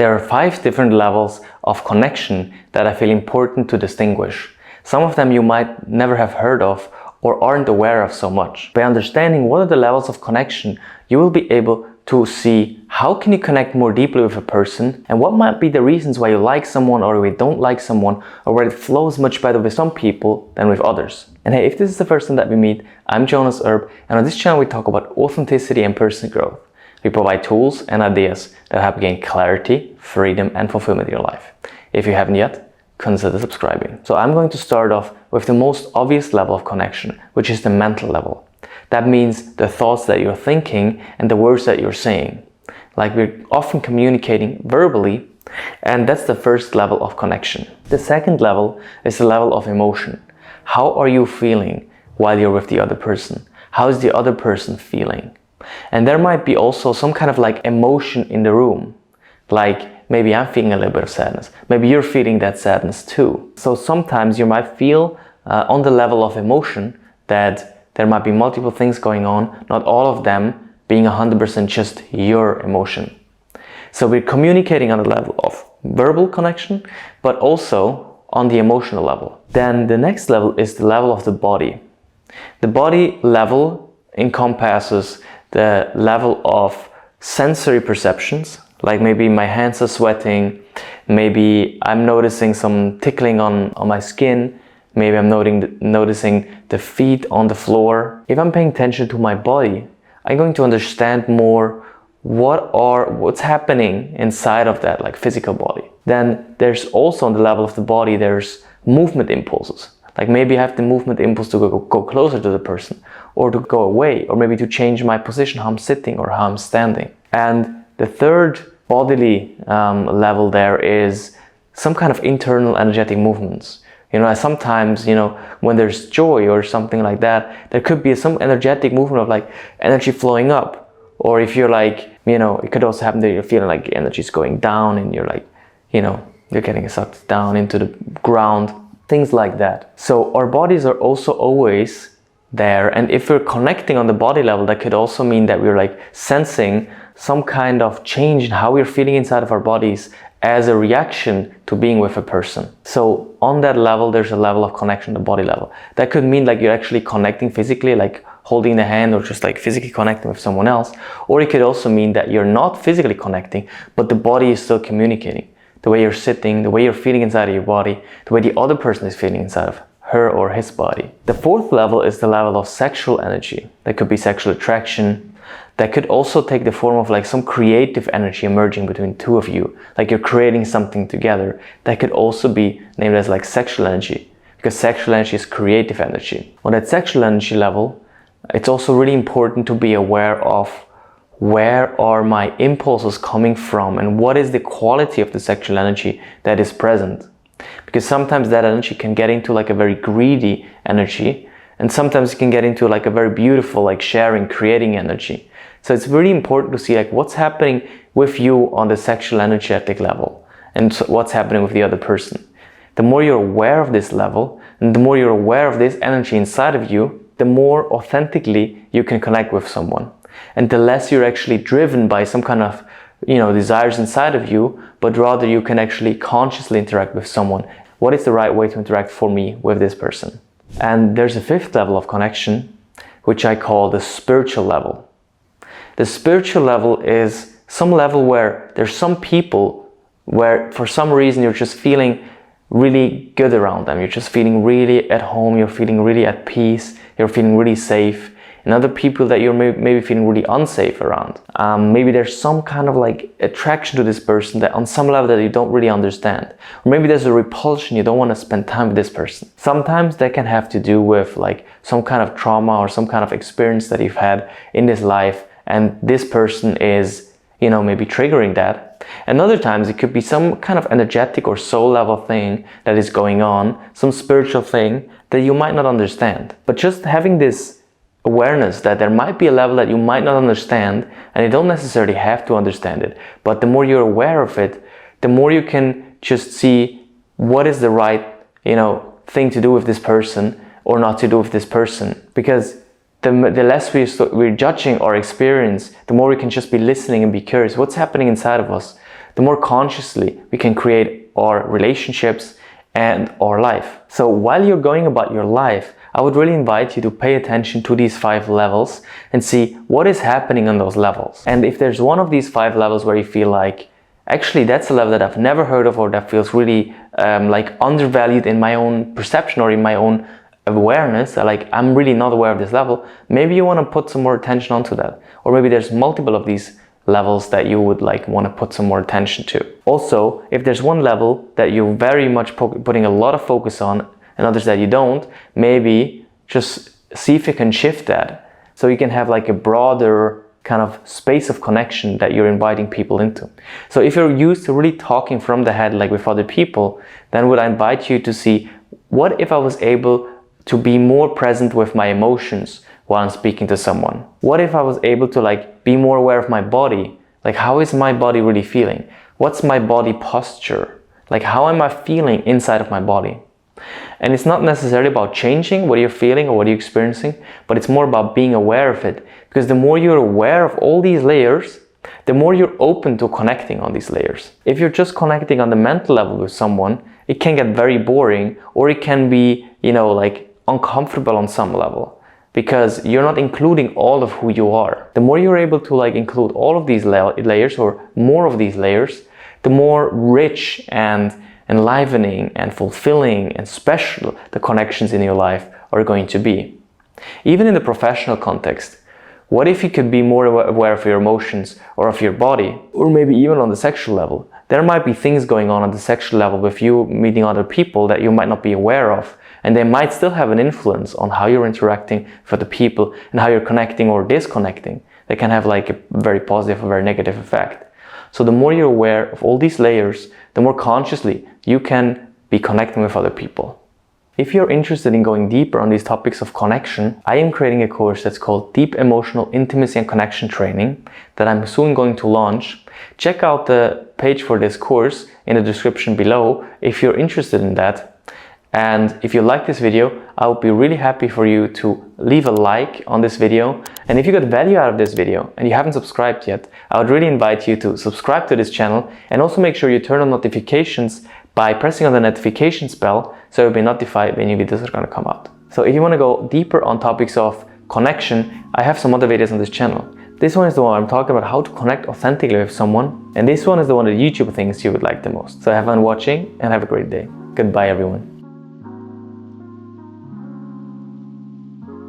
There are 5 different levels of connection that I feel important to distinguish. Some of them you might never have heard of or aren't aware of so much. By understanding what are the levels of connection, you will be able to see how can you connect more deeply with a person and what might be the reasons why you like someone or why you don't like someone, or where it flows much better with some people than with others. And hey, if this is the first time that we meet, I'm Jonas Erb, and on this channel we talk about authenticity and personal growth. We provide tools and ideas that help gain clarity, freedom and fulfillment in your life. If you haven't yet, consider subscribing. So I'm going to start off with the most obvious level of connection, which is the mental level. That means the thoughts that you're thinking and the words that you're saying. Like, we're often communicating verbally, and that's the first level of connection. The second level is the level of emotion. How are you feeling while you're with the other person? How is the other person feeling? And there might be also some kind of like emotion in the room. Like, maybe I'm feeling a little bit of sadness. Maybe you're feeling that sadness too. So sometimes you might feel on the level of emotion that there might be multiple things going on, not all of them being 100% just your emotion. So we're communicating on the level of verbal connection, but also on the emotional level. Then the next level is the level of the body. The body level encompasses the level of sensory perceptions, like maybe my hands are sweating, maybe I'm noticing some tickling on my skin, maybe I'm noticing the feet on the floor. If I'm paying attention to my body, I'm going to understand more what's happening inside of that, like physical body. Then there's also on the level of the body, there's movement impulses. Like, maybe I have the movement impulse to go closer to the person, or to go away, or maybe to change my position, how I'm sitting or how I'm standing. And the third bodily level there is some kind of internal energetic movements. Sometimes, when there's joy or something like that, there could be some energetic movement of like energy flowing up. Or if you're like, it could also happen that you're feeling like energy is going down and you're like, you're getting sucked down into the ground, things like that. So our bodies are also always there. And if we're connecting on the body level, that could also mean that we're like sensing some kind of change in how we're feeling inside of our bodies as a reaction to being with a person. So on that level, there's a level of connection, the body level. That could mean like you're actually connecting physically, like holding the hand or just like physically connecting with someone else. Or it could also mean that you're not physically connecting, but the body is still communicating. The way you're sitting, the way you're feeling inside of your body, the way the other person is feeling inside of her or his body. The fourth level is the level of sexual energy. That could be sexual attraction. That could also take the form of like some creative energy emerging between two of you. Like you're creating something together. That could also be named as like sexual energy, because sexual energy is creative energy. On that sexual energy level, it's also really important to be aware of where are my impulses coming from and what is the quality of the sexual energy that is present. Because sometimes that energy can get into like a very greedy energy, and sometimes it can get into like a very beautiful, like sharing, creating energy. So it's really important to see like what's happening with you on the sexual energetic level and what's happening with the other person. The more you're aware of this level and the more you're aware of this energy inside of you, the more authentically you can connect with someone. And the less you're actually driven by some kind of, desires inside of you, but rather you can actually consciously interact with someone. What is the right way to interact for me with this person? And there's a fifth level of connection, which I call the spiritual level. The spiritual level is some level where there's some people where for some reason you're just feeling really good around them. You're just feeling really at home. You're feeling really at peace. You're feeling really safe. And other people that you're maybe feeling really unsafe around. Maybe there's some kind of like attraction to this person that on some level that you don't really understand. Or maybe there's a repulsion, you don't want to spend time with this person. Sometimes that can have to do with like some kind of trauma or some kind of experience that you've had in this life, and this person is, maybe triggering that. And other times it could be some kind of energetic or soul level thing that is going on, some spiritual thing that you might not understand. But just having this awareness that there might be a level that you might not understand, and you don't necessarily have to understand it, but the more you're aware of it, the more you can just see what is the right, thing to do with this person or not to do with this person. Because the less we're judging our experience, the more we can just be listening and be curious. What's happening inside of us? the more consciously we can create our relationships and our life. So while you're going about your life, I would really invite you to pay attention to these 5 levels and see what is happening on those levels. And if there's one of these 5 levels where you feel like, actually that's a level that I've never heard of, or that feels really like undervalued in my own perception or in my own awareness, like I'm really not aware of this level, maybe you want to put some more attention onto that. Or maybe there's multiple of these levels that you would like want to put some more attention to. Also, if there's one level that you're very much putting a lot of focus on and others that you don't, maybe just see if you can shift that so you can have like a broader kind of space of connection that you're inviting people into. So if you're used to really talking from the head, like with other people, then would I invite you to see, what if I was able to be more present with my emotions while I'm speaking to someone? What if I was able to like be more aware of my body? Like, how is my body really feeling? What's my body posture? Like, how am I feeling inside of my body? And it's not necessarily about changing what you're feeling or what you're experiencing, but it's more about being aware of it. Because the more you're aware of all these layers, the more you're open to connecting on these layers. If you're just connecting on the mental level with someone, it can get very boring, or it can be, like uncomfortable on some level, because you're not including all of who you are. The more you're able to like include all of these layers, or more of these layers, the more rich and enlivening and fulfilling and special the connections in your life are going to be. Even in the professional context, what if you could be more aware of your emotions or of your body, or maybe even on the sexual level? There might be things going on the sexual level with you meeting other people that you might not be aware of, and they might still have an influence on how you're interacting with other people and how you're connecting or disconnecting. They can have like a very positive or very negative effect. So the more you're aware of all these layers, the more consciously you can be connecting with other people. If you're interested in going deeper on these topics of connection, I am creating a course that's called Deep Emotional Intimacy and Connection Training that I'm soon going to launch. Check out the page for this course in the description below if you're interested in that. And if you like this video, I would be really happy for you to leave a like on this video. And if you got value out of this video and you haven't subscribed yet, I would really invite you to subscribe to this channel, and also make sure you turn on notifications by pressing on the notifications bell so you'll be notified when new videos are going to come out. So if you want to go deeper on topics of connection, I have some other videos on this channel. This one is the one I'm talking about how to connect authentically with someone, and this one is the one that YouTube thinks you would like the most. So have fun watching and have a great day. Goodbye everyone.